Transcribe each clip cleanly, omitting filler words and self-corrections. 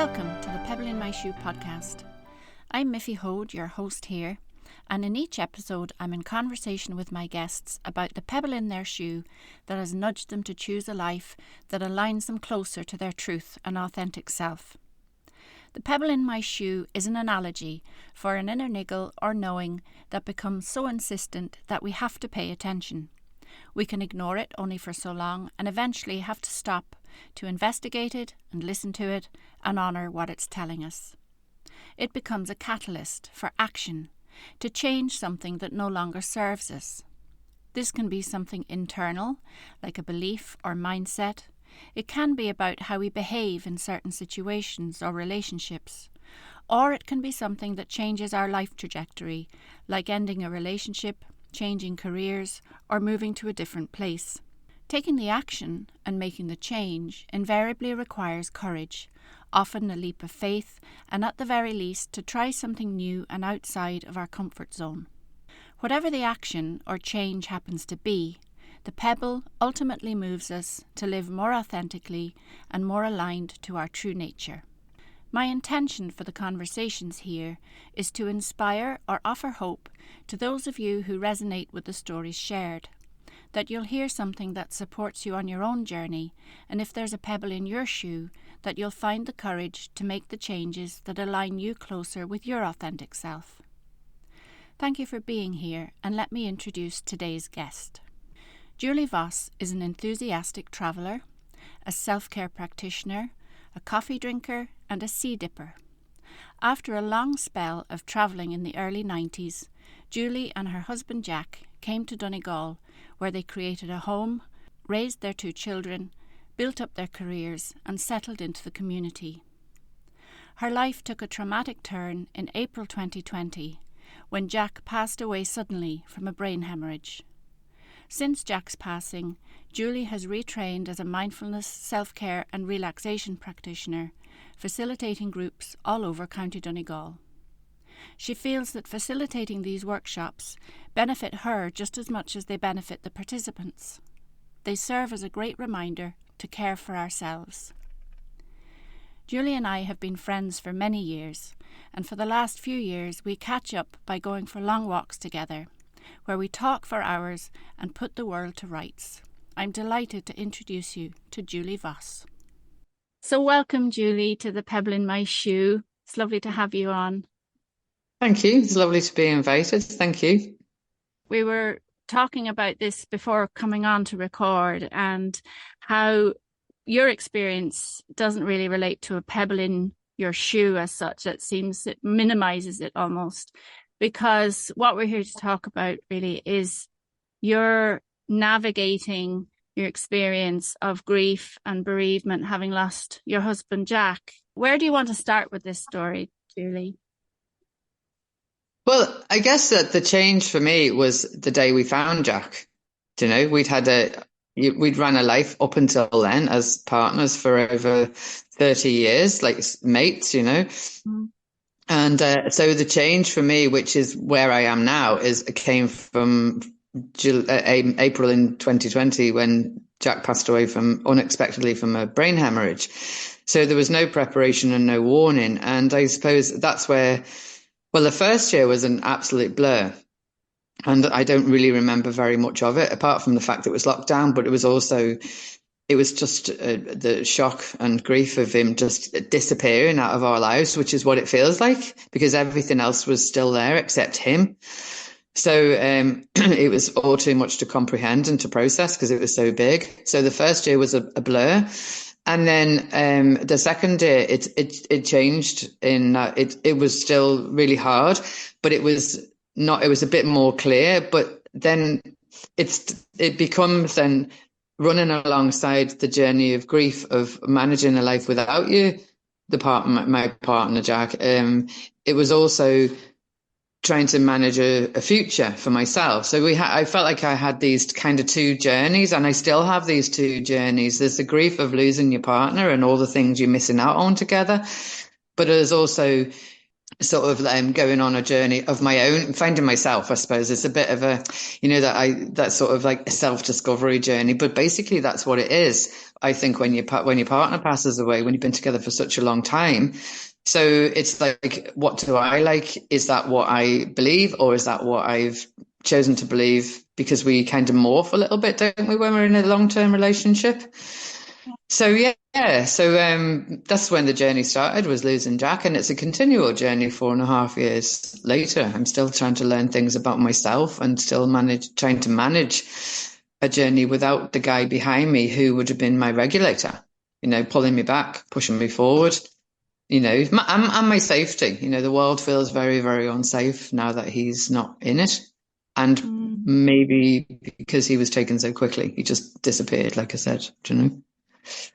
Welcome to the Pebble in My Shoe podcast. I'm Miffy Hoad, your host here, and in each episode I'm in conversation with my guests about the pebble in their shoe that has nudged them to choose a life that aligns them closer to their truth and authentic self. The pebble in my shoe is an analogy for an inner niggle or knowing that becomes so insistent that we have to pay attention. We can ignore it only for so long and eventually have to stop to investigate it and listen to it and honour what it's telling us. It becomes a catalyst for action to change something that no longer serves us. This can be something internal, like a belief or mindset. It can be about how we behave in certain situations or relationships. Or it can be something that changes our life trajectory, like ending a relationship, changing careers, or moving to a different place. Taking the action and making the change invariably requires courage, often a leap of faith, and at the very least to try something new and outside of our comfort zone. Whatever the action or change happens to be, the pebble ultimately moves us to live more authentically and more aligned to our true nature. My intention for the conversations here is to inspire or offer hope to those of you who resonate with the stories shared, that you'll hear something that supports you on your own journey, and if there's a pebble in your shoe, that you'll find the courage to make the changes that align you closer with your authentic self. Thank you for being here, and let me introduce today's guest. Julie Voss is an enthusiastic traveller, a self-care practitioner, a coffee drinker, and a sea dipper. After a long spell of travelling in the early 90s, Julie and her husband Jack came to Donegal, where they created a home, raised their 2 children, built up their careers, and settled into the community. Her life took a traumatic turn in April 2020, when Jack passed away suddenly from a brain haemorrhage. Since Jack's passing, Julie has retrained as a mindfulness, self-care and relaxation practitioner, facilitating groups all over County Donegal. She feels that facilitating these workshops benefit her just as much as they benefit the participants. They serve as a great reminder to care for ourselves. Julie and I have been friends for many years, and for the last few years we catch up by going for long walks together, where we talk for hours and put the world to rights. I'm delighted to introduce you to Julie Voss. So welcome, Julie, to the Pebble in My Shoe. It's lovely to have you on. Thank you. It's lovely to be invited. Thank you. We were talking about this before coming on to record, and how your experience doesn't really relate to a pebble in your shoe as such. It seems it minimizes it almost, because what we're here to talk about really is your navigating your experience of grief and bereavement, having lost your husband Jack. Where do you want to start with this story, Julie? Well, I guess that the change for me was the day we found Jack. You know, we'd ran a life up until then as partners for over 30 years, like mates, you know. Mm. And so the change for me, which is where I am now, came from April in 2020 when Jack passed away unexpectedly from a brain hemorrhage. So there was no preparation and no warning. And I suppose that's where, well, the first year was an absolute blur. And I don't really remember very much of it, apart from the fact that it was lockdown, but it was just the shock and grief of him just disappearing out of our lives, which is what it feels like, because everything else was still there except him. So it was all too much to comprehend and to process because it was so big. So the first year was a blur. And then the second year, it changed in it was still really hard, but it was a bit more clear. But then it becomes then running alongside the journey of grief of managing a life without you, my partner Jack. It was also trying to manage a future for myself. So I felt like I had these kind of 2 journeys, and I still have these 2 journeys. There's the grief of losing your partner and all the things you're missing out on together, but there's also sort of going on a journey of my own, finding myself, I suppose. It's a bit of a, that sort of like a self-discovery journey, but basically that's what it is. I think when your partner passes away, when you've been together for such a long time. So it's like, what do I like? Is that what I believe, or is that what I've chosen to believe? Because we kind of morph a little bit, don't we, when we're in a long-term relationship? So yeah, so that's when the journey started, was losing Jack, and it's a continual journey. 4.5 years later, I'm still trying to learn things about myself, and still trying to manage a journey without the guy behind me who would have been my regulator, pulling me back, pushing me forward, and my safety. The world feels very, very unsafe now that he's not in it, and maybe because he was taken so quickly, he just disappeared, like I said, do you know?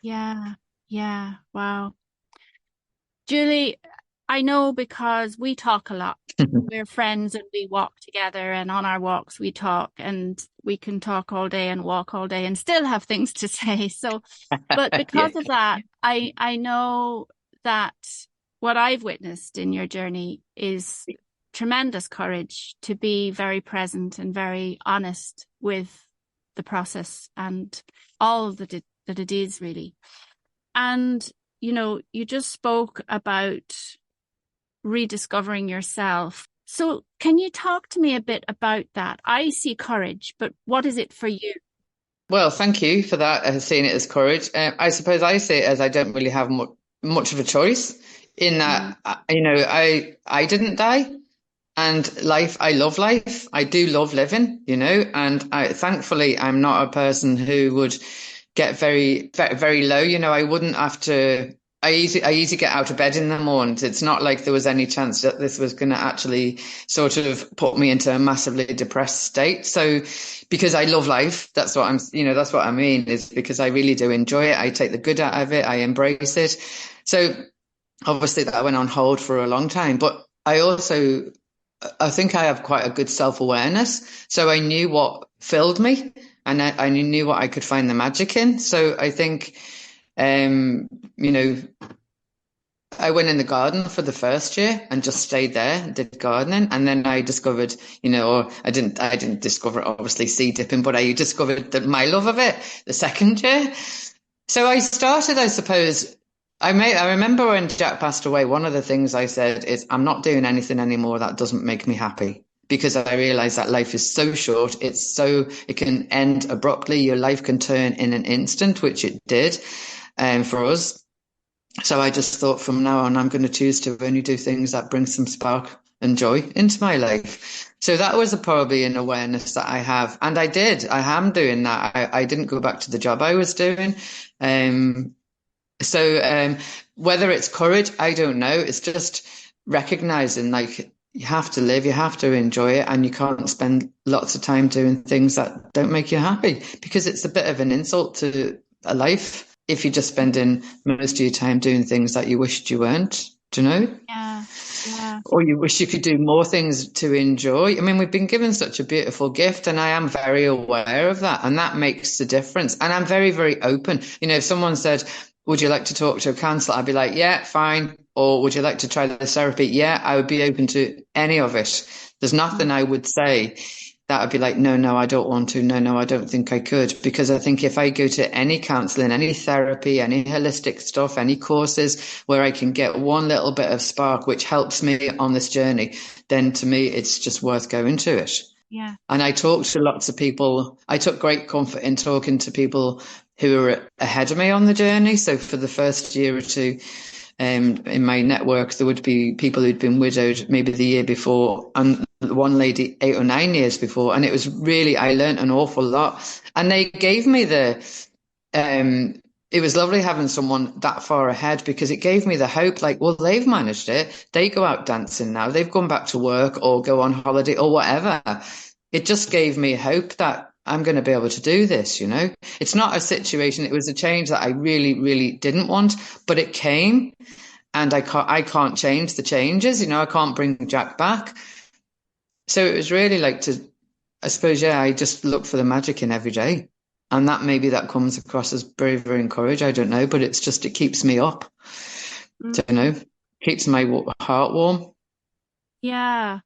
Yeah. Wow. Julie, I know because we talk a lot. We're friends and we walk together, and on our walks we talk, and we can talk all day and walk all day and still have things to say. So, but because of that, I know that what I've witnessed in your journey is tremendous courage to be very present and very honest with the process and all that it is, really. And, you just spoke about rediscovering yourself. So can you talk to me a bit about that? I see courage, but what is it for you? Well, thank you for that, seeing it as courage. I suppose I see it as I don't really have much of a choice in that, I didn't die. And life, I love life. I do love living, and thankfully, I'm not a person who would get very, very, very low. I wouldn't have to. I easily get out of bed in the mornings. It's not like there was any chance that this was going to actually sort of put me into a massively depressed state. So, because I love life, that's what that's what I mean, is because I really do enjoy it. I take the good out of it. I embrace it. So, obviously, that went on hold for a long time, but I think I have quite a good self-awareness. So I knew what filled me, and I knew what I could find the magic in. So I think, um, you know, I went in the garden for the first year and just stayed there and did gardening. And then I discovered, or I didn't discover obviously seed dipping, but I discovered my love of it the second year. So I started, I suppose, I remember when Jack passed away, one of the things I said is, I'm not doing anything anymore that doesn't make me happy, because I realized that life is so short. It can end abruptly. Your life can turn in an instant, which it did, for us. So I just thought, from now on, I'm going to choose to only do things that bring some spark and joy into my life. So that was probably an awareness that I have. And I am doing that. I didn't go back to the job I was doing. So whether it's courage, I don't know. It's just recognizing, like, you have to live, you have to enjoy it, and you can't spend lots of time doing things that don't make you happy, because it's a bit of an insult to a life if you're just spending most of your time doing things that you wished you weren't, do you know? Yeah. Or you wish you could do more things to enjoy. I mean, we've been given such a beautiful gift, and I am very aware of that, and that makes the difference. And I'm very, very open. If someone said, would you like to talk to a counsellor? I'd be like, yeah, fine. Or would you like to try this therapy? Yeah, I would be open to any of it. There's nothing I would say that would be like, no, I don't want to. No, I don't think I could. Because I think if I go to any counselling, any therapy, any holistic stuff, any courses where I can get one little bit of spark, which helps me on this journey, then to me, it's just worth going to it. Yeah. And I talked to lots of people. I took great comfort in talking to people who were ahead of me on the journey. So for the first year or two, in my network, there would be people who'd been widowed maybe the year before, and one lady 8 or 9 years before. And it was really, I learned an awful lot. And they gave me it was lovely having someone that far ahead, because it gave me the hope, like, well, they've managed it. They go out dancing now. They've gone back to work or go on holiday or whatever. It just gave me hope that I'm going to be able to do this, It's not a situation. It was a change that I really, really didn't want, but it came, and I can't change the changes. I can't bring Jack back. So it was really like I suppose, I just look for the magic in every day. And maybe that comes across as bravery and courage. I don't know, but it keeps me up, keeps my heart warm. Yeah.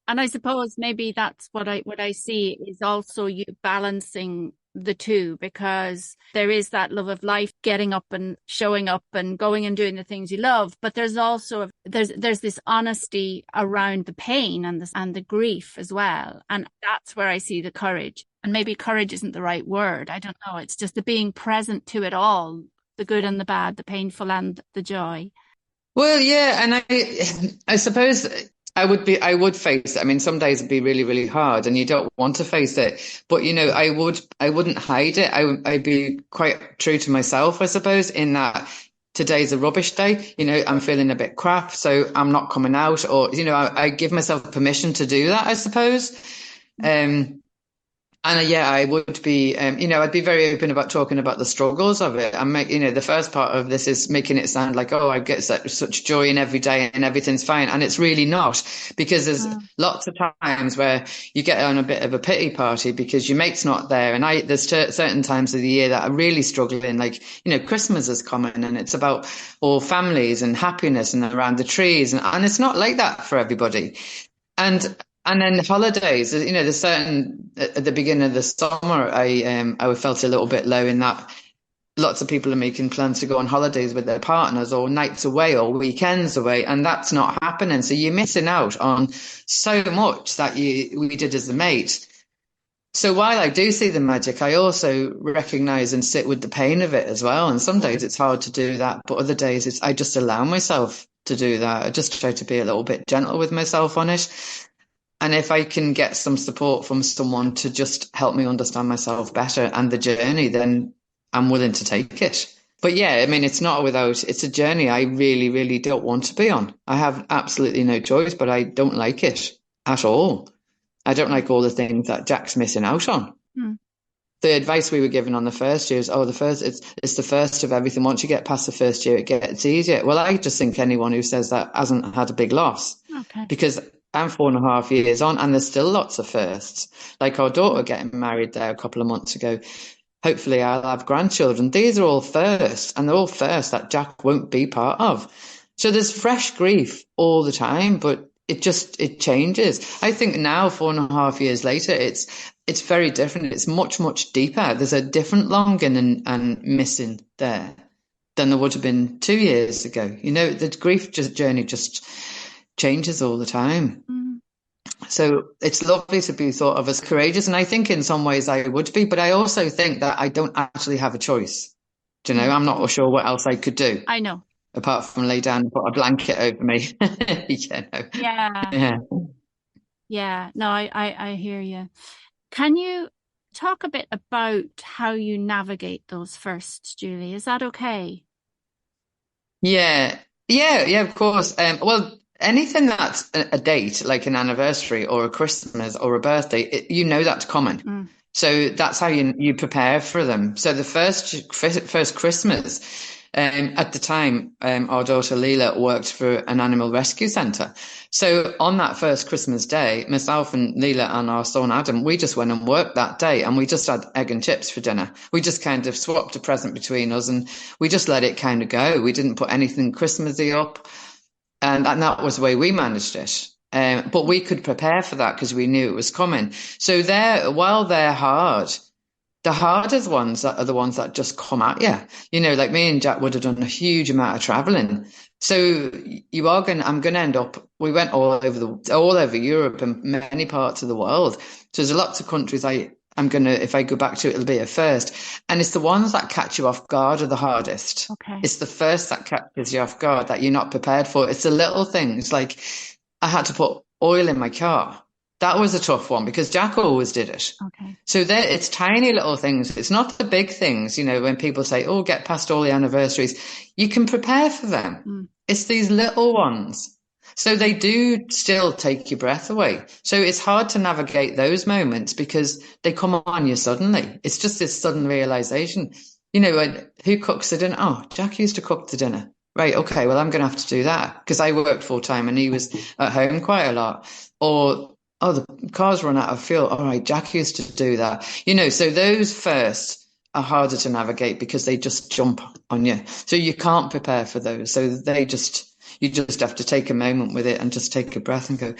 And I suppose maybe that's what I see is also you balancing the two, because there is that love of life, getting up and showing up and going and doing the things you love, but there's also there's this honesty around the pain and the grief as well. And that's where I see the courage. And maybe courage isn't the right word. I don't know. It's just the being present to it all, the good and the bad, the painful and the joy. Well, yeah, and I suppose I would face it. I mean, some days would be really, really hard and you don't want to face it. But, I wouldn't hide it. I'd be quite true to myself, I suppose, in that today's a rubbish day. I'm feeling a bit crap, so I'm not coming out, or, I give myself permission to do that, I suppose. Um, and yeah, I would be, I'd be very open about talking about the struggles of it. And the first part of this is making it sound like, oh, I get such joy in every day and everything's fine. And it's really not, because there's lots of times where you get on a bit of a pity party because your mate's not there. And there's certain times of the year that are really struggling, like, Christmas is coming and it's about all families and happiness and around the trees. And it's not like that for everybody. And then holidays, there's certain at the beginning of the summer, I felt a little bit low in that lots of people are making plans to go on holidays with their partners or nights away or weekends away, and that's not happening. So you're missing out on so much that we did as a mate. So while I do see the magic, I also recognize and sit with the pain of it as well. And some days it's hard to do that, but other days I just allow myself to do that. I just try to be a little bit gentle with myself on it. And if I can get some support from someone to just help me understand myself better and the journey, then I'm willing to take it. But yeah, I mean, it's a journey I really, really don't want to be on. I have absolutely no choice, but I don't like it at all. I don't like all the things that Jack's missing out on. The advice we were given on the first year is, it's the first of everything. Once you get past the first year, it gets easier. Well, I just think anyone who says that hasn't had a big loss. Okay. Because I'm 4.5 years on and there's still lots of firsts. Like our daughter getting married there a couple of months ago. Hopefully I'll have grandchildren. These are all firsts, and they're all firsts that Jack won't be part of. So there's fresh grief all the time, but it changes. I think now, 4.5 years later, it's very different. It's much, much deeper. There's a different longing and missing there than there would have been 2 years ago. The grief journey just changes all the time. So it's lovely to be thought of as courageous. And I think in some ways I would be, but I also think that I don't actually have a choice. I'm not sure what else I could do. I know. Apart from lay down and put a blanket over me. Yeah. Yeah. No, I hear you. Can you talk a bit about how you navigate those firsts, Julie? Is that okay? Yeah, of course. Well, anything that's a date, like an anniversary or a Christmas or a birthday, that's coming. So that's how you prepare for them. So the first Christmas, at the time, our daughter Leela worked for an animal rescue centre. So on that first Christmas day, myself and Leela and our son Adam, we just went and worked that day, and we just had egg and chips for dinner. We just kind of swapped a present between us, and we just let it kind of go. We didn't put anything Christmassy up, and that was the way we managed it. But we could prepare for that because we knew it was coming. So while they're hard, the hardest ones are the ones that just come at you. Like me and Jack would have done a huge amount of traveling. So I'm going to end up, we went all over Europe and many parts of the world. So there's lots of countries if I go back to it, it'll be a first. And it's the ones that catch you off guard are the hardest. Okay. It's the first that catches you off guard that you're not prepared for. It's the little things, like I had to put oil in my car. That was a tough one because Jack always did it. Okay. So it's tiny little things. It's not the big things, when people say, oh, get past all the anniversaries, you can prepare for them. It's these little ones. So they do still take your breath away. So it's hard to navigate those moments because they come on you suddenly. It's just this sudden realization. Who cooks the dinner? Oh, Jack used to cook the dinner. Right. Okay. Well, I'm going to have to do that because I worked full time and he was at home quite a lot. Or, oh, the car's run out of fuel. All right, Jack used to do that. So those first are harder to navigate because they just jump on you. So you can't prepare for those. So they just, You just have to take a moment with it and just take a breath and go,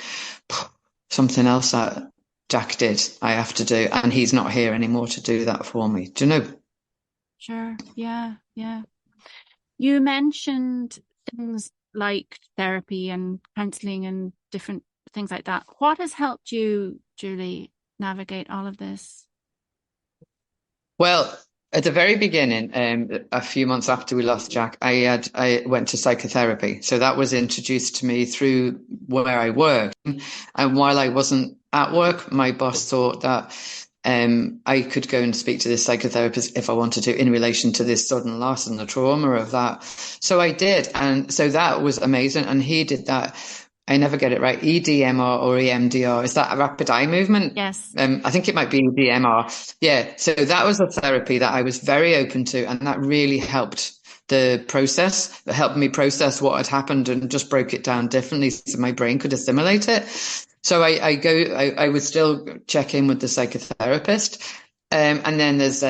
something else that Jack did, I have to do. And he's not here anymore to do that for me. Do you know? Sure. Yeah. Yeah. You mentioned things like therapy and counseling and different things like that. What has helped you, Julie, navigate all of this? Well, at the very beginning, a few months after we lost Jack, I went to psychotherapy. So that was introduced to me through where I work. And while I wasn't at work, my boss thought that I could go and speak to this psychotherapist if I wanted to in relation to this sudden loss and the trauma of that. So I did. And so that was amazing. And he did that. I never get it right. EDMR or EMDR. Is that a rapid eye movement? Yes. I think it might be EDMR. Yeah. So that was a therapy that I was very open to, and that really helped the process. It helped me process what had happened and just broke it down differently so my brain could assimilate it. So I would still check in with the psychotherapist. And then there's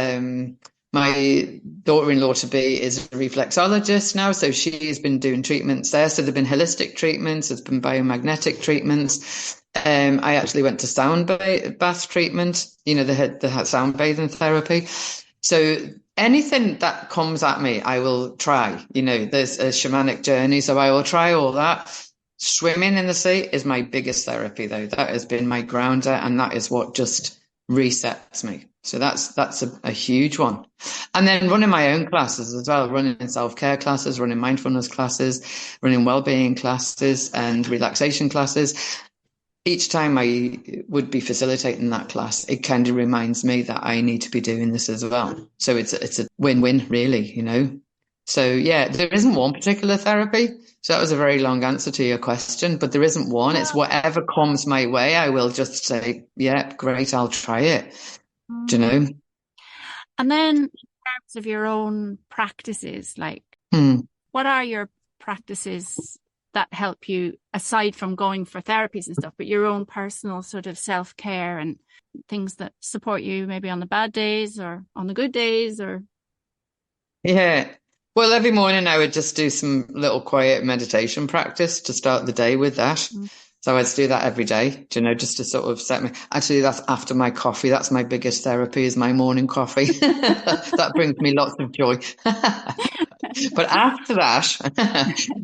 my daughter-in-law to be is a reflexologist now, so she's been doing treatments there. So there've been holistic treatments, there's been biomagnetic treatments. I actually went to sound bath treatment, the sound bathing therapy. So anything that comes at me, I will try. There's a shamanic journey, so I will try all that. Swimming in the sea is my biggest therapy, though. That has been my grounder, and that is what just resets me. So that's a huge one. And then running my own classes as well, running self-care classes, running mindfulness classes, running well-being classes and relaxation classes. Each time I would be facilitating that class, it kind of reminds me that I need to be doing this as well. So it's a win-win, really. So yeah, there isn't one particular therapy. So that was a very long answer to your question, but there isn't one. It's whatever comes my way. I will just say, yeah, great, I'll try it. Do you know? And then in terms of your own practices, like what are your practices that help you aside from going for therapies and stuff, but your own personal sort of self-care and things that support you maybe on the bad days or on the good days or? Yeah. Well, every morning I would just do some little quiet meditation practice to start the day with that. So I'd do that every day, just to sort of set me. Actually, that's after my coffee. That's my biggest therapy is my morning coffee. That brings me lots of joy. But after that,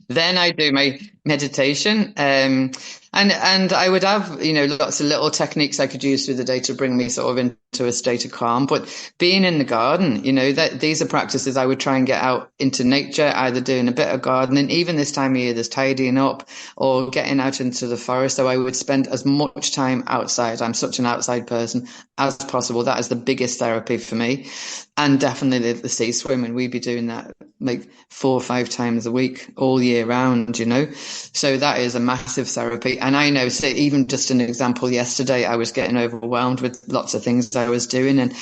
then I do my meditation. And I would have, lots of little techniques I could use through the day to bring me sort of into a state of calm. But being in the garden, that these are practices I would try and get out into nature, either doing a bit of gardening, even this time of year, there's tidying up or getting out into the forest. So I would spend as much time outside. I'm such an outside person as possible. That is the biggest therapy for me. And definitely the sea swimming. We'd be doing that like 4 or 5 times a week all year round, So that is a massive therapy. And I know, say, even just an example yesterday, I was getting overwhelmed with lots of things I was doing. And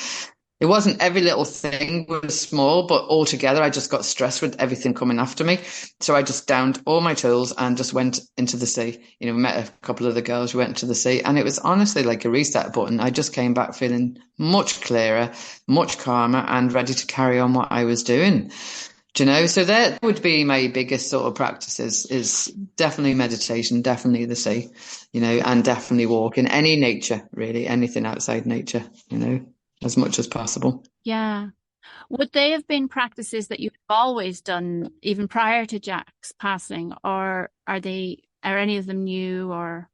it wasn't every little thing was small, but altogether I just got stressed with everything coming after me. So I just downed all my tools and just went into the sea. We met a couple of the girls who went into the sea, and it was honestly like a reset button. I just came back feeling much clearer, much calmer, and ready to carry on what I was doing. So that would be my biggest sort of practices is definitely meditation, definitely the sea, and definitely walking, any nature, really, anything outside nature, as much as possible. Yeah. Would they have been practices that you've always done even prior to Jack's passing, or are any of them new or?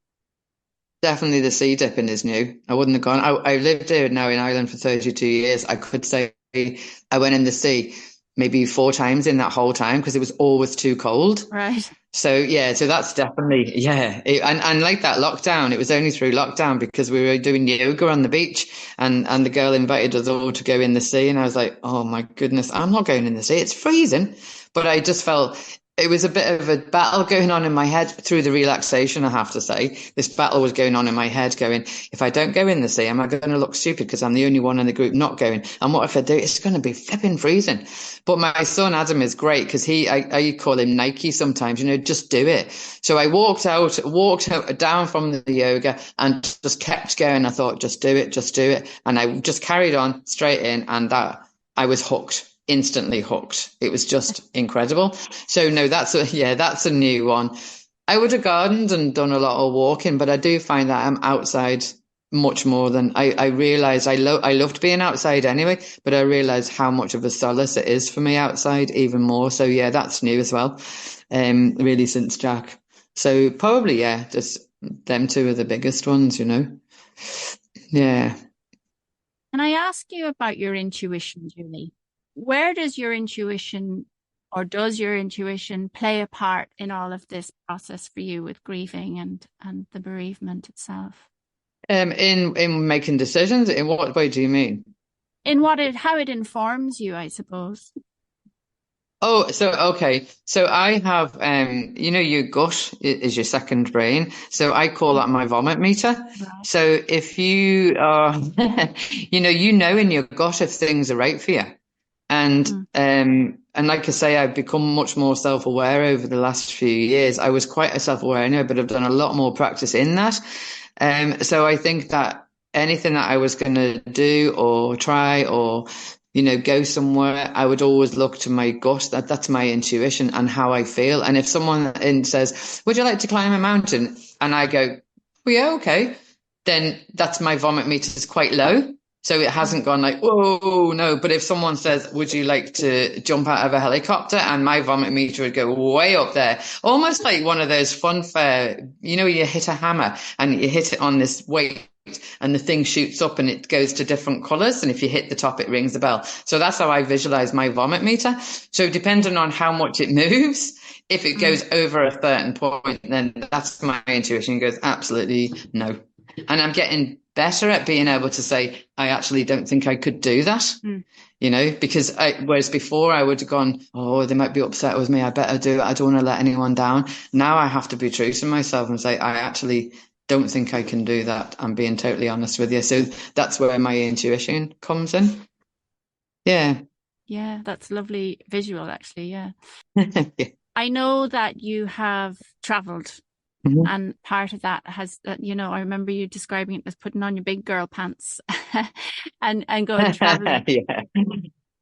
Definitely the sea dipping is new. I wouldn't have gone. I lived here now in Ireland for 32 years. I could say I went in the sea maybe 4 times in that whole time because it was always too cold. Right. So yeah, so that's definitely, yeah. And like that lockdown, it was only through lockdown because we were doing yoga on the beach and the girl invited us all to go in the sea. And I was like, oh my goodness, I'm not going in the sea. It's freezing. But I just felt it was a bit of a battle going on in my head through the relaxation, I have to say. This battle was going on in my head going, if I don't go in the sea, am I going to look stupid because I'm the only one in the group not going? And what if I do? It's going to be flipping freezing. But my son Adam is great because I call him Nike sometimes, just do it. So I walked out down from the yoga and just kept going. I thought, just do it. And I just carried on straight in and that I was hooked. instantly hooked. It was just incredible. So no, that's a new one. I would have gardened and done a lot of walking, but I do find that I'm outside much more than I realized. I loved being outside anyway, but I realized how much of a solace it is for me outside even more. So yeah, that's new as well. Really since Jack. So probably, yeah, just them two are the biggest ones, you know. Yeah. Can I ask you about your intuition, Julie? Where does your intuition or does your intuition play a part in all of this process for you with grieving and the bereavement itself? In making decisions, in what way do you mean? In how it informs you, I suppose. Oh, so okay. So I have your gut is your second brain. So I call that my vomit meter. Right. So if you are, you know in your gut if things are right for you. Mm, And like I say, I've become much more self-aware over the last few years. I was quite a self-aware anyway, but I've done a lot more practice in that. So I think that anything that I was going to do or try or go somewhere, I would always look to my gut. That's my intuition and how I feel. And if someone says, "Would you like to climb a mountain?" and I go, "Well, yeah, okay," then that's my vomit meter is quite low. So it mm, hasn't gone like, "Whoa, no." But if someone says, "Would you like to jump out of a helicopter?" and my vomit meter would go way up there, almost like one of those fun fair, you hit a hammer and you hit it on this weight and the thing shoots up and it goes to different colors. And if you hit the top, it rings the bell. So that's how I visualize my vomit meter. So depending on how much it moves, if it mm, goes over a certain point, then that's my intuition goes absolutely no. And I'm getting better at being able to say, I actually don't think I could do that. mm. Because whereas before I would have gone, oh, they might be upset with me. I better do it. I don't want to let anyone down. Now I have to be true to myself and say, I actually don't think I can do that. I'm being totally honest with you. So that's where my intuition comes in. Yeah. Yeah, that's a lovely visual, actually. Yeah. Yeah. I know that you have traveled, Mhm. and part of that has that, I remember you describing it as putting on your big girl pants and going traveling. Yeah.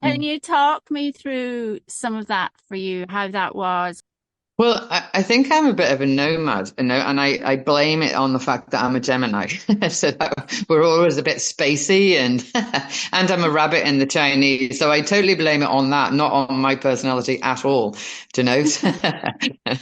Can you talk me through some of that for you, how that was? Well, I think I'm a bit of a nomad, and I blame it on the fact that I'm a Gemini. So that we're always a bit spacey and and I'm a rabbit in the Chinese. So I totally blame it on that, not on my personality at all, do you know?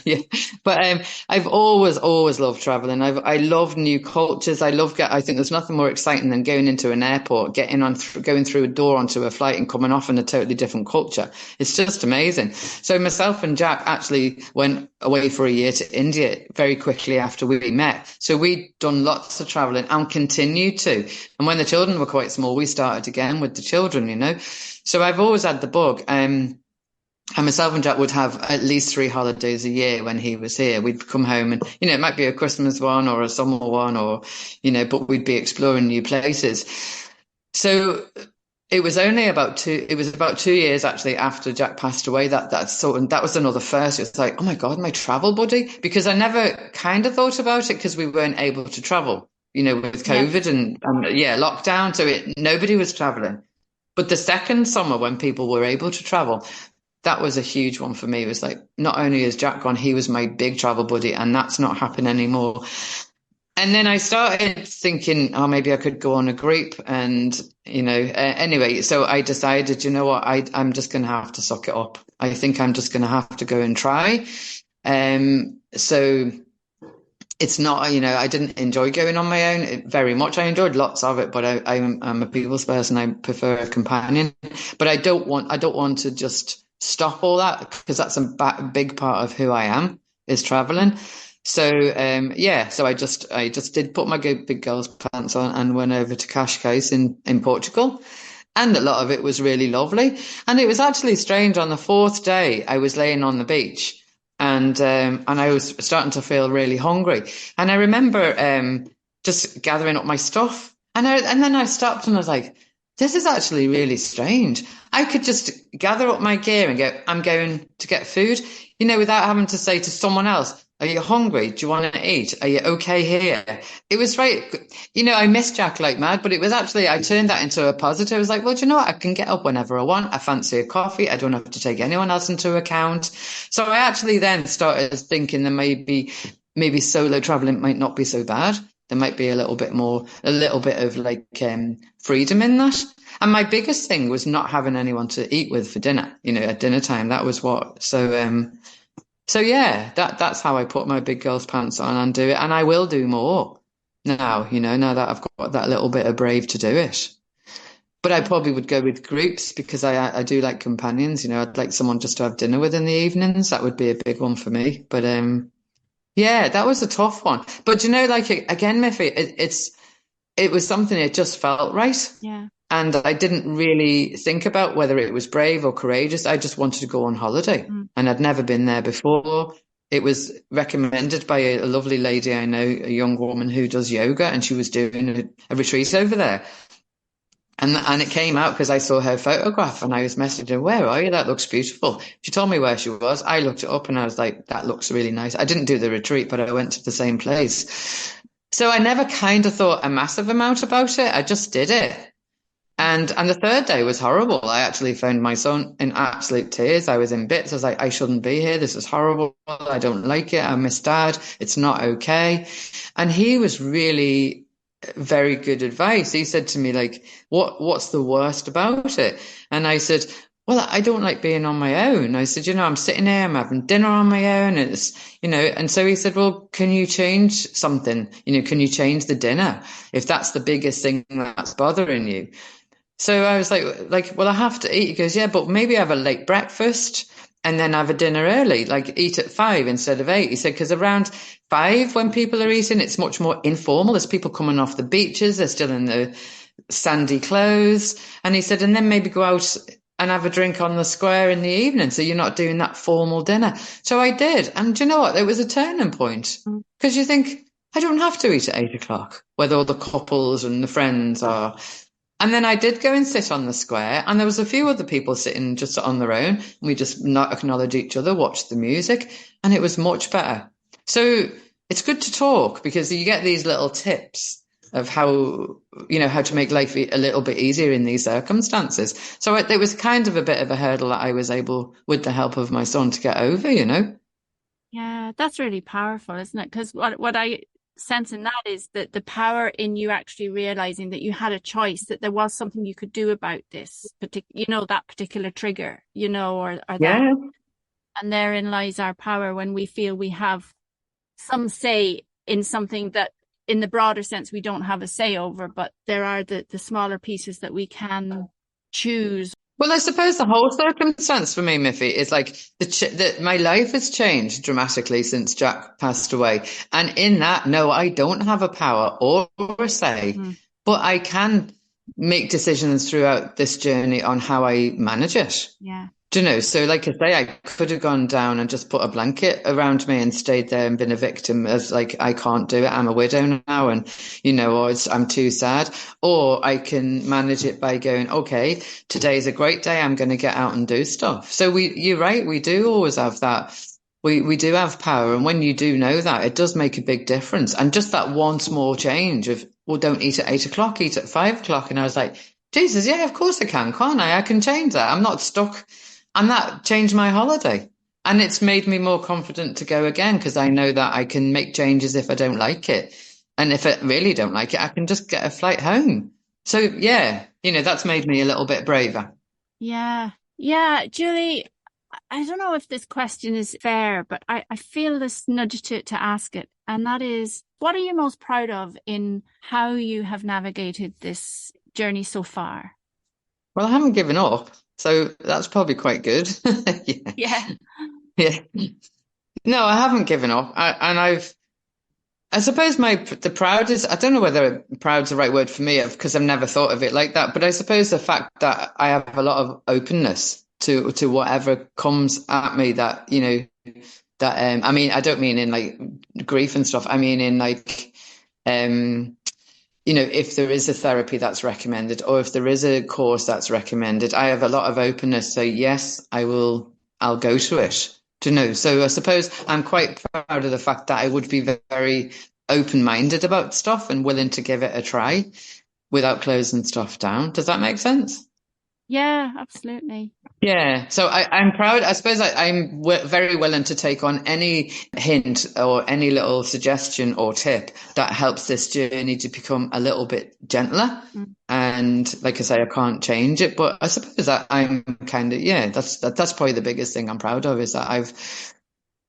Yeah. But I've always loved traveling. I love new cultures. I think there's nothing more exciting than going into an airport, going through a door onto a flight and coming off in a totally different culture. It's just amazing. So myself and Jack actually went away for a year to India very quickly after we met. So we'd done lots of traveling and continued to. And when the children were quite small, we started again with the children. So I've always had the bug. And myself and Jack would have at least 3 holidays a year when he was here. We'd come home and, it might be a Christmas one or a summer one but we'd be exploring new places. So it was about 2 years actually after Jack passed away that was another first. It was like, oh my God, my travel buddy, because I never kind of thought about it because we weren't able to travel, with Yes. COVID and yeah, lockdown. So nobody was traveling. But the second summer when people were able to travel, that was a huge one for me. It was like, not only is Jack gone, he was my big travel buddy, and that's not happening anymore. And then I started thinking, oh, maybe I could go on a group. And, anyway, so I decided, you know what, I'm just going to have to suck it up. I think I'm just going to have to go and try. So it's not, I didn't enjoy going on my own very much. I enjoyed lots of it, but I'm a people's person. I prefer a companion, but I don't want to just stop all that because that's a big part of who I am is traveling. So, yeah, so I just did put my big girl's pants on and went over to Cascais in Portugal. And a lot of it was really lovely. And it was actually strange. On the fourth day, I was laying on the beach and I was starting to feel really hungry. And I remember just gathering up my stuff. And then I stopped and I was like, this is actually really strange. I could just gather up my gear and go, I'm going to get food, without having to say to someone else, Are you hungry? Do you want to eat? Are you okay here? It was right. I miss Jack like mad, but it was actually, I turned that into a positive. I was like, well, do you know what? I can get up whenever I want. I fancy a coffee. I don't have to take anyone else into account. So I actually then started thinking that maybe solo traveling might not be so bad. There might be a little bit of like freedom in that. And my biggest thing was not having anyone to eat with for dinner, at dinner time. That was what. So yeah, that's how I put my big girl's pants on and do it. And I will do more now, now that I've got that little bit of brave to do it. But I probably would go with groups because I do like companions, I'd like someone just to have dinner with in the evenings. That would be a big one for me. But yeah, that was a tough one. But like again, Miffy, it was something that just felt right. Yeah. And I didn't really think about whether it was brave or courageous. I just wanted to go on holiday and I'd never been there before. It was recommended by a lovely lady I know, a young woman who does yoga, and she was doing a retreat over there. And it came out because I saw her photograph and I was messaging her, where are you? That looks beautiful. She told me where she was. I looked it up and I was like, that looks really nice. I didn't do the retreat, but I went to the same place. So I never kind of thought a massive amount about it. I just did it. And the third day was horrible. I actually found my son in absolute tears. I was in bits. I was like, I shouldn't be here. This is horrible. I don't like it. I miss Dad. It's not okay. And he was really very good advice. He said to me, like, what's the worst about it? And I said, well, I don't like being on my own. I said, I'm sitting here, I'm having dinner on my own. And it's, and so he said, well, can you change something? Can you change the dinner if that's the biggest thing that's bothering you? So I was like, well, I have to eat. He goes, yeah, but maybe have a late breakfast and then have a dinner early, like eat at 5 instead of 8. He said, because around 5, when people are eating, it's much more informal. There's people coming off the beaches. They're still in the sandy clothes. And he said, and then maybe go out and have a drink on the square in the evening. So you're not doing that formal dinner. So I did. And do you know what? It was a turning point because you think, I don't have to eat at 8 o'clock where all the couples and the friends are. And then I did go and sit on the square, and there was a few other people sitting just on their own. We just not acknowledge each other, watch the music, and it was much better. So it's good to talk because you get these little tips of how to make life a little bit easier in these circumstances. So it was kind of a bit of a hurdle that I was able, with the help of my son, to get over, Yeah, that's really powerful, isn't it? Because what I sense in that is that the power in you actually realizing that you had a choice, that there was something you could do about this that particular trigger, or that. Yeah. And therein lies our power when we feel we have some say in something that in the broader sense we don't have a say over, but there are the smaller pieces that we can choose. Well, I suppose the whole circumstance for me, Miffy, is like my life has changed dramatically since Jack passed away. And in that, no, I don't have a power or a say, but I can make decisions throughout this journey on how I manage it. Yeah. Do you know? So like I say, I could have gone down and just put a blanket around me and stayed there and been a victim of like, I can't do it. I'm a widow now and, or I'm too sad. Or I can manage it by going, okay, today's a great day. I'm going to get out and do stuff. So you're right. We do always have that. We do have power. And when you do know that, it does make a big difference. And just that one small change of, well, don't eat at 8 o'clock, eat at 5 o'clock. And I was like, Jesus, yeah, of course I can, can't I? I can change that. I'm not stuck. And that changed my holiday. And it's made me more confident to go again because I know that I can make changes if I don't like it. And if I really don't like it, I can just get a flight home. So, yeah, that's made me a little bit braver. Yeah. Yeah. Julie, I don't know if this question is fair, but I feel this nudge to ask it. And that is, what are you most proud of in how you have navigated this journey so far? Well, I haven't given up. So that's probably quite good. Yeah. Yeah. No, I haven't given up. I suppose the proudest, I don't know whether proud's the right word for me because I've never thought of it like that. But I suppose the fact that I have a lot of openness to whatever comes at me that, that, I mean, I don't mean in like grief and stuff. I mean, in like, if there is a therapy that's recommended or if there is a course that's recommended, I have a lot of openness. So yes, I'll go to it. Do you know? So I suppose I'm quite proud of the fact that I would be very open-minded about stuff and willing to give it a try without closing stuff down. Does that make sense? Yeah, absolutely. Yeah, so I'm proud. I suppose I'm very willing to take on any hint or any little suggestion or tip that helps this journey to become a little bit gentler. Mm. And like I say, I can't change it, but I suppose that I'm kind of, yeah, that's probably the biggest thing I'm proud of is that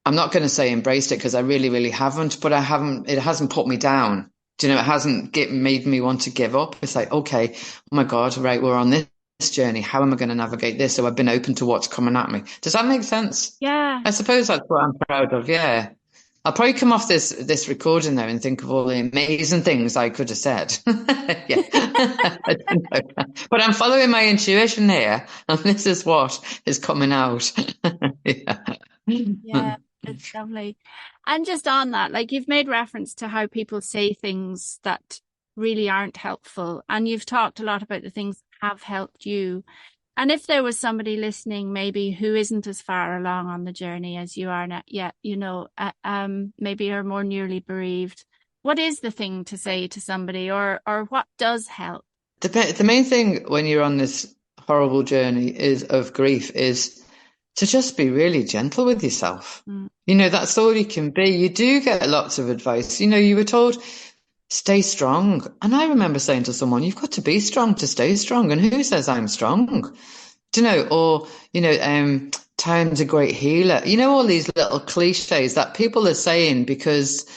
I'm not going to say embraced it because I really, really haven't, but it hasn't put me down. Do you know, it hasn't made me want to give up. It's like, okay, oh my God, right, we're on this journey. How am I going to navigate this? So I've been open to what's coming at me. Does that make sense? Yeah. I suppose that's what I'm proud of. Yeah. I'll probably come off this recording now and think of all the amazing things I could have said. Yeah. I don't know. But I'm following my intuition here, and this is what is coming out. Yeah. Yeah, it's lovely. And just on that, like you've made reference to how people say things that really aren't helpful, and you've talked a lot about the things that have helped you. And if there was somebody listening, maybe who isn't as far along on the journey as you are not yet, maybe are more newly bereaved, what is the thing to say to somebody, or what does help? The main thing when you're on this horrible journey of grief is to just be really gentle with yourself. Mm. You know, that's all you can be. You do get lots of advice. You know, you were told, stay strong. And I remember saying to someone, you've got to be strong to stay strong. And who says I'm strong? Do you know, or, time's a great healer. You know, all these little cliches that people are saying because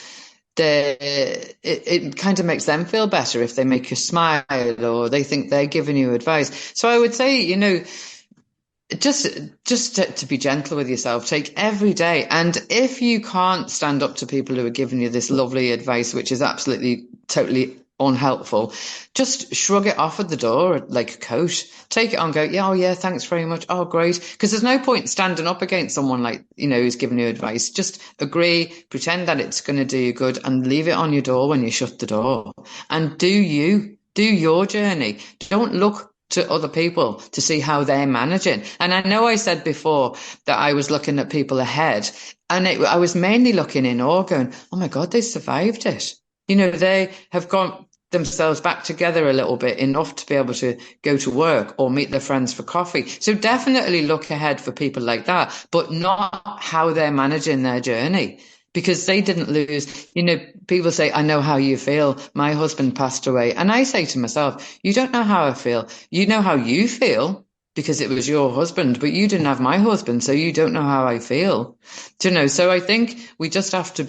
it kind of makes them feel better if they make you smile or they think they're giving you advice. So I would say, you know, just to be gentle with yourself, take every day. And if you can't stand up to people who are giving you this lovely advice, which is absolutely, totally unhelpful, just shrug it off at the door like a coat. Take it on, go, yeah, oh yeah, thanks very much. Oh, great. Because there's no point standing up against someone like, you know, who's giving you advice. Just agree, pretend that it's going to do you good and leave it on your door when you shut the door. And do your journey. Don't look to other people to see how they're managing. And I know I said before that I was looking at people ahead, and I was mainly looking in awe, going, oh my God, they survived it. You know, they have got themselves back together a little bit, enough to be able to go to work or meet their friends for coffee. So definitely look ahead for people like that, but not how they're managing their journey. Because they didn't lose, you know, people say, I know how you feel. My husband passed away. And I say to myself, you don't know how I feel. You know how you feel because it was your husband, but you didn't have my husband. So you don't know how I feel. Do you know? So I think we just have to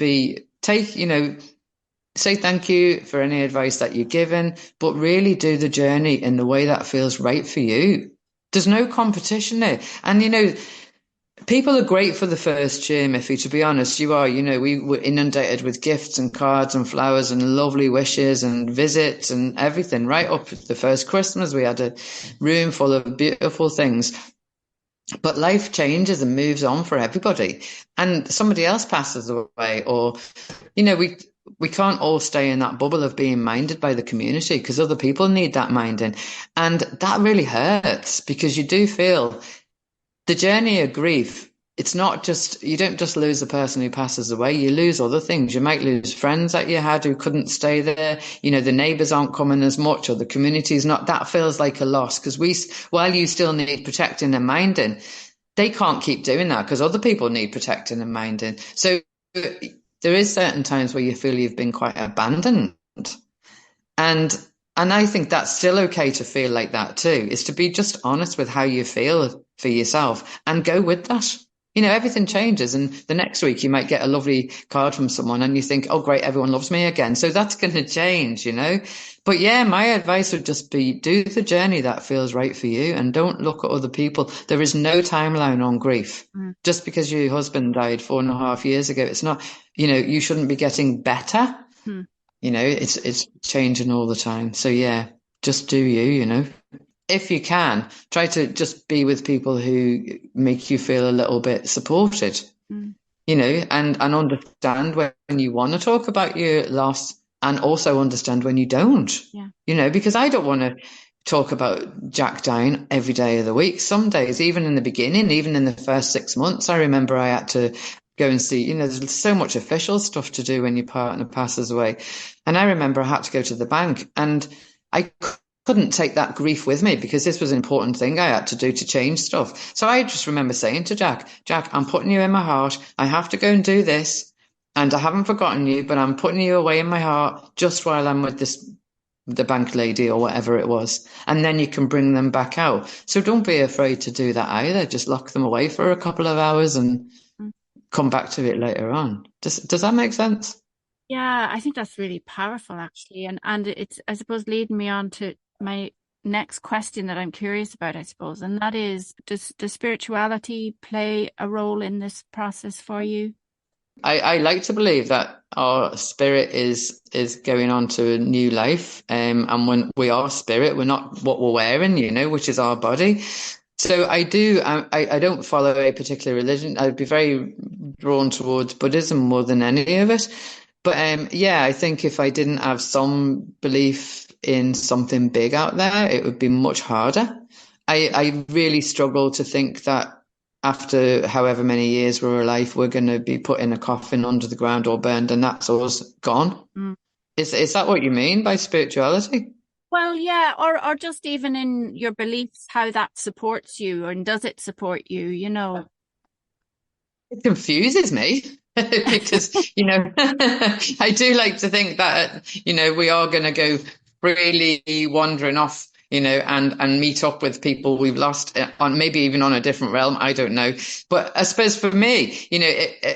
say thank you for any advice that you're given, but really do the journey in the way that feels right for you. There's no competition there. And, you know, people are great for the first year, Miffy, to be honest. You are, you know, we were inundated with gifts and cards and flowers and lovely wishes and visits and everything. Right up the first Christmas, we had a room full of beautiful things. But life changes and moves on for everybody. And somebody else passes away, or, you know, we can't all stay in that bubble of being minded by the community because other people need that minding. And that really hurts because you do feel the journey of grief. It's not just, you don't just lose the person who passes away, you lose other things. You might lose friends that you had who couldn't stay there. You know, the neighbours aren't coming as much, or the community's not. That feels like a loss because while you still need protecting and minding, they can't keep doing that because other people need protecting and minding. So there is certain times where you feel you've been quite abandoned. And I think that's still okay to feel like that too, is to be just honest with how you feel for yourself and go with that. You know, everything changes, and the next week you might get a lovely card from someone and you think, oh great, everyone loves me again. So that's going to change, you know. But yeah, my advice would just be do the journey that feels right for you and don't look at other people. There is no timeline on grief. Just because your husband died 4.5 years ago, it's not, you know, you shouldn't be getting better. You know, it's changing all the time. So yeah, just do you, you know. If you can, try to just be with people who make you feel a little bit supported, you know, and understand when you want to talk about your loss and also understand when you don't, you know, because I don't want to talk about Jack dying every day of the week. Some days, even in the beginning, even in the first 6 months, I remember I had to go and see, there's so much official stuff to do when your partner passes away. And I remember I had to go to the bank, and I couldn't take that grief with me because this was an important thing I had to do to change stuff. So I just remember saying to Jack, I'm putting you in my heart. I have to go and do this. And I haven't forgotten you, but I'm putting you away in my heart just while I'm with the bank lady or whatever it was. And then you can bring them back out. So don't be afraid to do that either. Just lock them away for a couple of hours and come back to it later on. Does that make sense? Yeah, I think that's really powerful, actually. And it's, I suppose, leading me on to my next question that I'm curious about, I suppose, and that is, does spirituality play a role in this process for you? I like to believe that our spirit is going on to a new life. And when we are spirit, we're not what we're wearing, which is our body. So I do, I don't follow a particular religion. I'd be very drawn towards Buddhism more than any of it. But yeah, I think if I didn't have some belief in something big out there, it would be much harder. I really struggle to think that after however many years we're alive, we're going to be put in a coffin under the ground or burned, and that's us gone. Is that what you mean by spirituality? Well, yeah, or just even in your beliefs, how that supports you, and does it support you, It confuses me because, I do like to think that, we are going to go freely wandering off, and meet up with people we've lost on maybe even on a different realm. I don't know. But I suppose for me,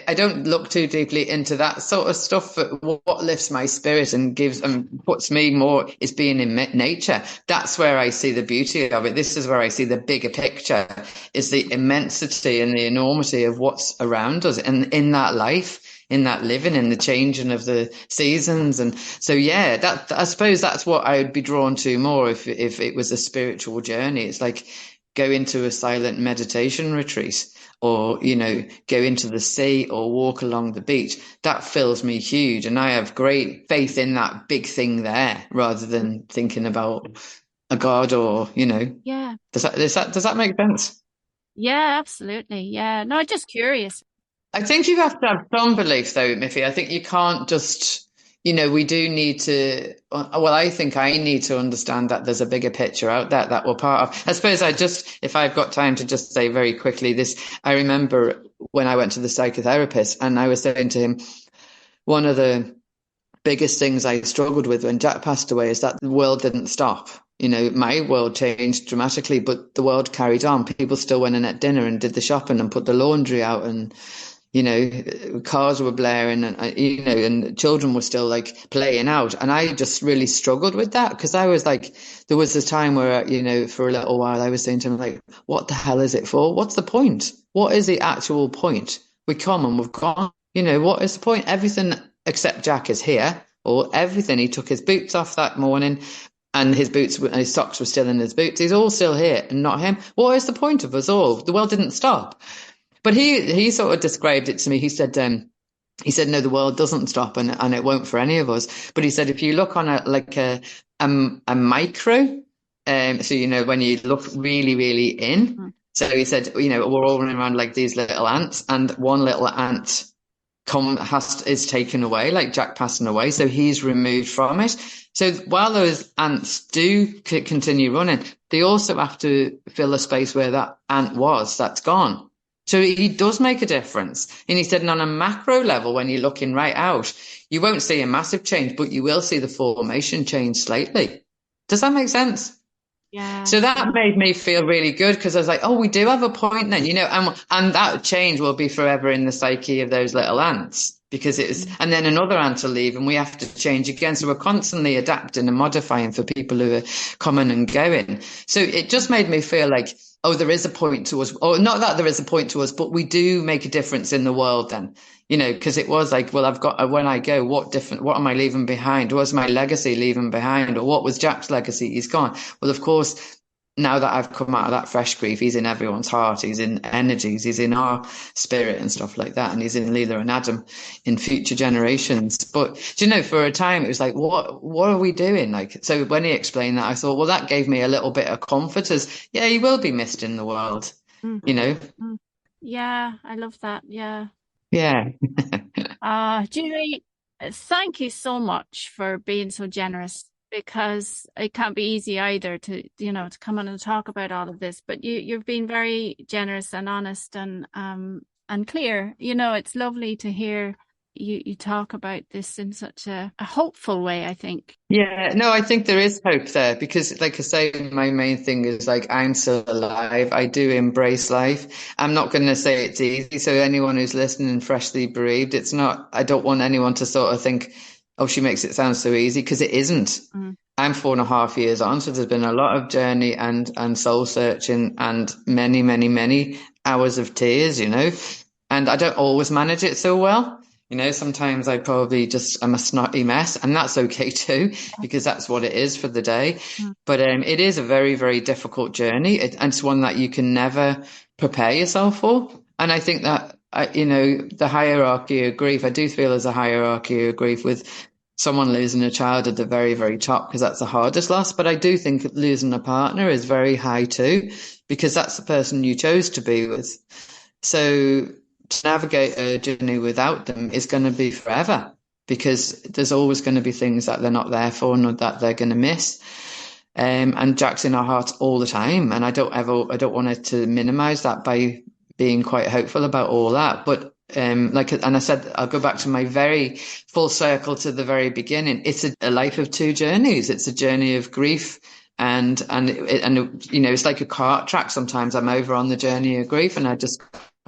I don't look too deeply into that sort of stuff. But what lifts my spirit and gives and puts me more is being in nature. That's where I see the beauty of it. This is where I see the bigger picture, is the immensity and the enormity of what's around us and in that life, in that living, in the changing of the seasons. And so, yeah, that I suppose that's what I would be drawn to more if it was a spiritual journey. It's like go into a silent meditation retreat, or, go into the sea or walk along the beach. That fills me huge. And I have great faith in that big thing there rather than thinking about a God or, Yeah. Does that make sense? Yeah, absolutely. Yeah. No, just curious. I think you have to have some belief, though, Miffy. I think you can't just, we do need to, well, I think I need to understand that there's a bigger picture out there that we're part of. I suppose if I've got time to just say very quickly this, I remember when I went to the psychotherapist and I was saying to him, one of the biggest things I struggled with when Jack passed away is that the world didn't stop. My world changed dramatically, but the world carried on. People still went in at dinner and did the shopping and put the laundry out, and cars were blaring, and and children were still like playing out. And I just really struggled with that because I was like, there was a time where, for a little while I was saying to him, like, what the hell is it for? What's the point? What is the actual point? We come and we've gone. What is the point? Everything except Jack is here, or everything. He took his boots off that morning and his socks were still in his boots. He's all still here and not him. What is the point of us all? The world didn't stop. But he sort of described it to me. He said, no, the world doesn't stop, and it won't for any of us. But he said, if you look on a micro, so, when you look really, really in, so he said, we're all running around like these little ants, and one little ant is taken away, like Jack passing away. So he's removed from it. So while those ants do continue running, they also have to fill a space where that ant was, that's gone. So he does make a difference. And he said, and on a macro level, when you're looking right out, you won't see a massive change, but you will see the formation change slightly. Does that make sense? Yeah. So that made me feel really good because I was like, oh, we do have a point then, and that change will be forever in the psyche of those little ants because and then another ant will leave and we have to change again. So we're constantly adapting and modifying for people who are coming and going. So it just made me feel like, oh, there is a point to us, or not that there is a point to us, but we do make a difference in the world then, because it was like, well, when I go, what am I leaving behind? What's my legacy leaving behind? Or what was Jack's legacy? He's gone. Well, of course, now that I've come out of that fresh grief, he's in everyone's heart. He's in energies. He's in our spirit and stuff like that. And he's in Leela and Adam in future generations. But, for a time, it was like, what are we doing? Like, so when he explained that, I thought, well, that gave me a little bit of comfort as, yeah, he will be missed in the world, Yeah, I love that. Yeah. Yeah. Julie, thank you so much for being so generous, because it can't be easy either to come on and talk about all of this. But you've been very generous and honest and clear. It's lovely to hear you talk about this in such a hopeful way, I think. Yeah, no, I think there is hope there because, like I say, my main thing is like I'm still alive. I do embrace life. I'm not going to say it's easy. So anyone who's listening, freshly bereaved, it's not. I don't want anyone to sort of think, "Oh, she makes it sound so easy," because it isn't. I'm 4.5 years on, so there's been a lot of journey and soul searching and many, many, many hours of tears. And I don't always manage it so well. Sometimes I probably just am a snotty mess, and that's okay too, because that's what it is for the day. But it is a very, very difficult journey, and it's one that you can never prepare yourself for. And I think that, the hierarchy of grief, I do feel there's a hierarchy of grief with someone losing a child at the very, very top, because that's the hardest loss. But I do think losing a partner is very high too, because that's the person you chose to be with. So to navigate a journey without them is going to be forever, because there's always going to be things that they're not there for and that they're going to miss. And Jack's in our hearts all the time. And I don't want it to minimize that by being quite hopeful about all that. But and I said, I'll go back to my very full circle to the very beginning. It's a life of two journeys. It's a journey of grief. And it's like a cart track. Sometimes I'm over on the journey of grief and I just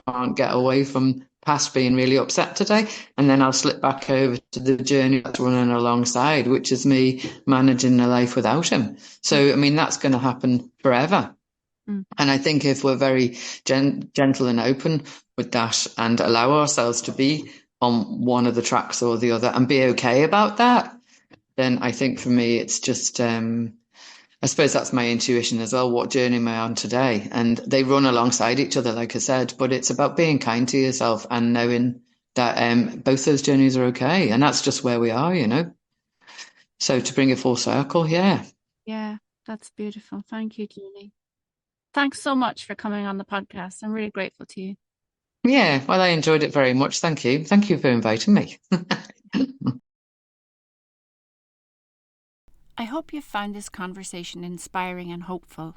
can't get away from past being really upset today, and then I'll slip back over to the journey that's running alongside, which is me managing a life without him. So that's going to happen forever. And I think if we're very gentle and open with that and allow ourselves to be on one of the tracks or the other and be okay about that, then I think for me it's just I suppose that's my intuition as well. What journey am I on today? And they run alongside each other, like I said, but it's about being kind to yourself and knowing that both those journeys are okay. And that's just where we are, So to bring it full circle, yeah. Yeah, that's beautiful. Thank you, Julie. Thanks so much for coming on the podcast. I'm really grateful to you. Yeah, well, I enjoyed it very much. Thank you. Thank you for inviting me. I hope you've found this conversation inspiring and hopeful,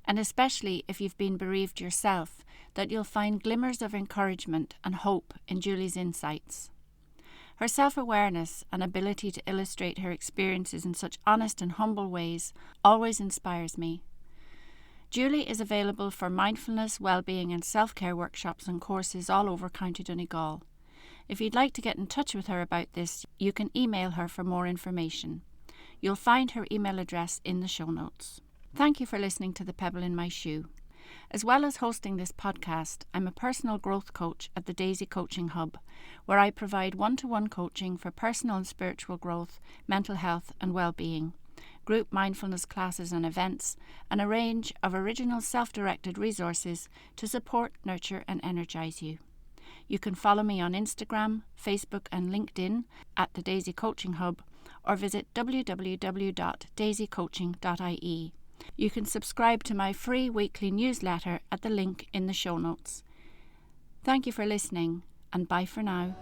and especially if you've been bereaved yourself, that you'll find glimmers of encouragement and hope in Julie's insights. Her self-awareness and ability to illustrate her experiences in such honest and humble ways always inspires me. Julie is available for mindfulness, well-being and self-care workshops and courses all over County Donegal. If you'd like to get in touch with her about this, you can email her for more information. You'll find her email address in the show notes. Thank you for listening to The Pebble in My Shoe. As well as hosting this podcast, I'm a personal growth coach at the Daisy Coaching Hub, where I provide one-to-one coaching for personal and spiritual growth, mental health and well-being, group mindfulness classes and events, and a range of original self-directed resources to support, nurture and energise you. You can follow me on Instagram, Facebook and LinkedIn at the Daisy Coaching Hub, or visit www.daisycoaching.ie. You can subscribe to my free weekly newsletter at the link in the show notes. Thank you for listening, and bye for now.